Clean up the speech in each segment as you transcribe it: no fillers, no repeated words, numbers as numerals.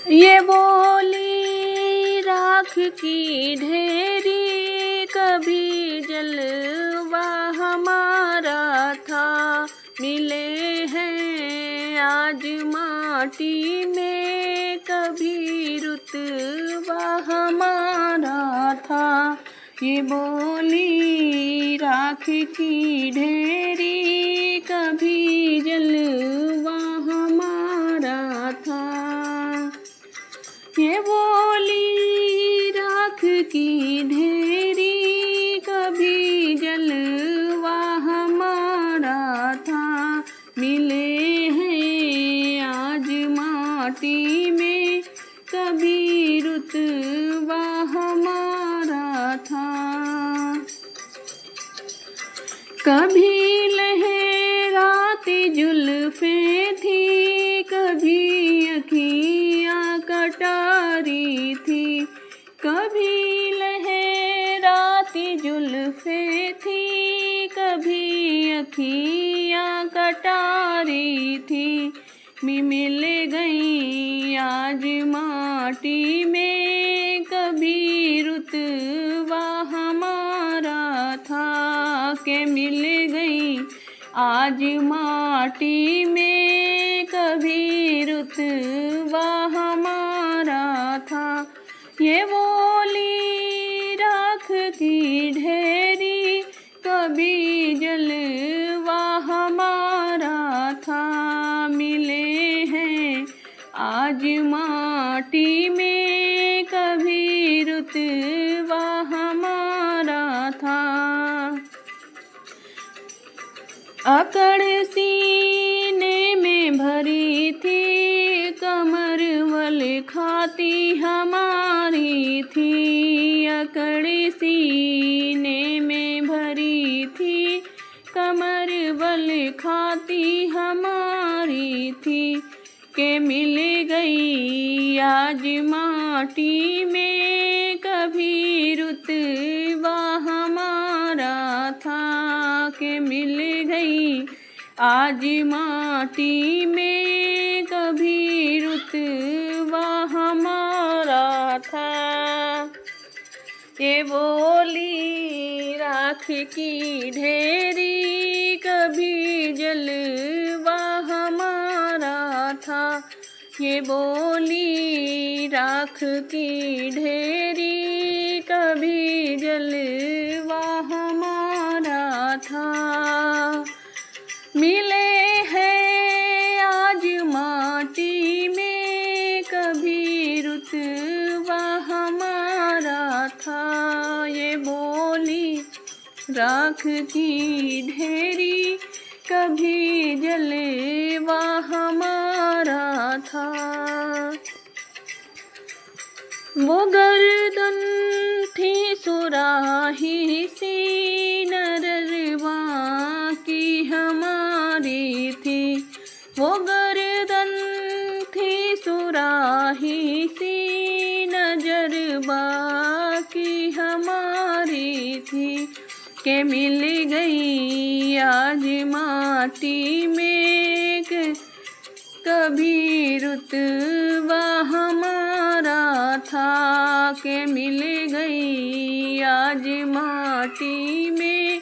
ये बोली राख की ढेरी, कभी जलवा हमारा था। मिले हैं आज माटी में, कभी रुतबा हमारा था। ये बोली राख की ढेरी, कभी जलवा हमारा था। ये बोली राख की ढेरी, कभी जलवा हमारा था। मिले हैं आज माटी में, कभी रुतबा हमारा था। कभी लहराती जुल्फें थी, कभी अखियाँ कटारी थी। कभी लहराती जुल्फें थी, कभी अखियाँ कटारी थी। मिल गई आज माटी में, कभी रुतबा हमारा था। के मिल गई आज माटी में, कभी रुतबा हमारा था। ये बोली राख की ढेरी, कभी जलवा हमारा था। मिले हैं आज माटी में, कभी रुतबा हमारा था। अकड़ सीने में भरी थी, कमर वल खाती हमारी थी। अकड़ सीने में भरी थी, कमर वल खाती हमारी थी। के मिल गई आज माटी में, कभी रुतबा हमारा था। के मिल गई आज माटी में, कभी रुतबा हमारा था। ये बोली राख की ढेरी, कभी जलवा हमारा था। ये बोली राख की ढेरी, कभी जलवा हमारा था। मिले हैं आज माटी में, कभी रुतबा हमारा था। ये बोली राख की ढेरी, कभी जलवा हमारा था। वो गर्दन थी सुराही सी, नरवा की हमारी थी। वो गर्दन थी सुराही सी, नजरबा की हमारी थी। के मिल गई आज माटी में, कभी रुतबा हमारा था। के मिल गई आज माटी में,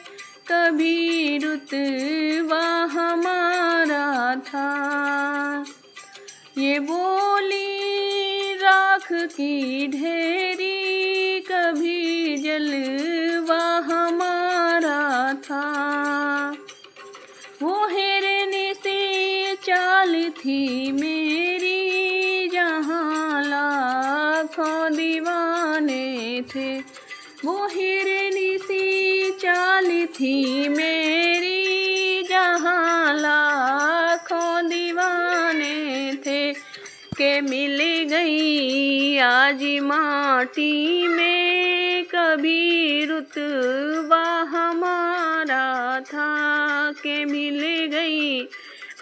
कभी रुतबा हमारा था। ये बोली राख की ढेरी, कभी जलवा हमारा था। वो हिरन से चाल थी मेरी, जहाँ लाखों दीवाने थे। वो हिरन सी चाल थी मेरी, जहाँ लाखों दीवाने थे। के मिल गई आज माटी में, कभी रुतबा हमारा था। के मिल गई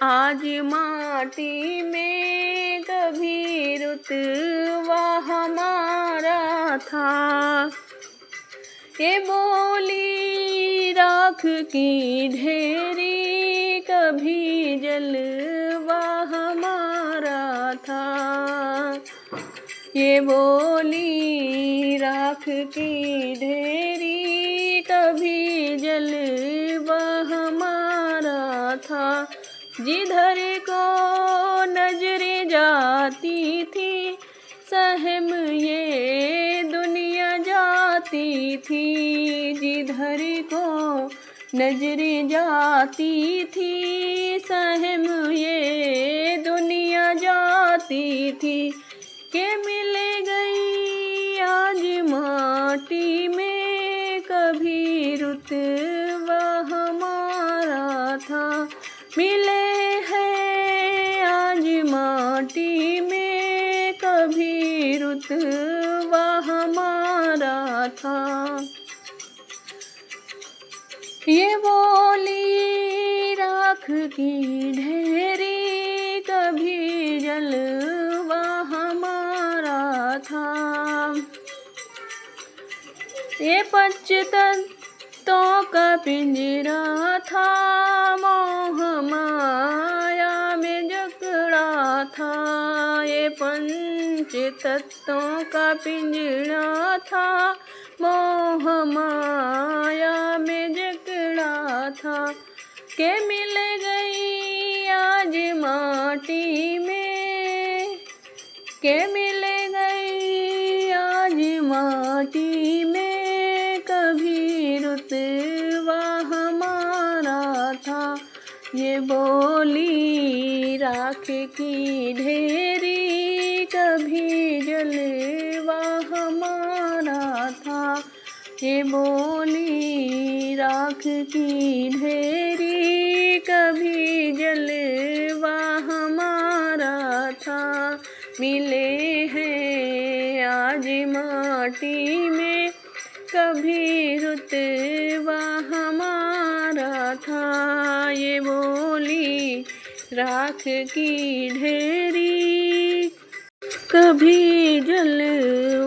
आज माटी में, कभी रुतबा हमारा था। ये बोली राख की ढेरी, कभी जलवा हमारा था। ये बोली राख की ढेरी कभी जलवा हमारा था। जिधर को नजरें जाती थी सहम ये दुनिया जाती थी। जिधर को नजरें जाती थी सहम ये दुनिया जाती थी। के मिल गई आज माटी में कभी रुतबा हमारा था। मिले हैं आज माटी में कभी रुतबा हमारा था। ये बोली राख की ढेरी कभी जलवा हमारा था। ये पंच तत्वों का पिंजरा था मोह माया में जकड़ा था। ये पंच तत्वों का पिंजरा था मोह माया में जकड़ा था। के मिल गई आज माटी में के मिल गई आज माटी में कभी रुतबा हमारा था। ये बोली राख की ढेरी कभी जलवा हमारा था। ये बोली राख की ढेरी कभी जलवा हमारा था। मिले हैं आज माटी में कभी रुतबा हमारा था। ये बोली राख की ढेरी कभी जलवा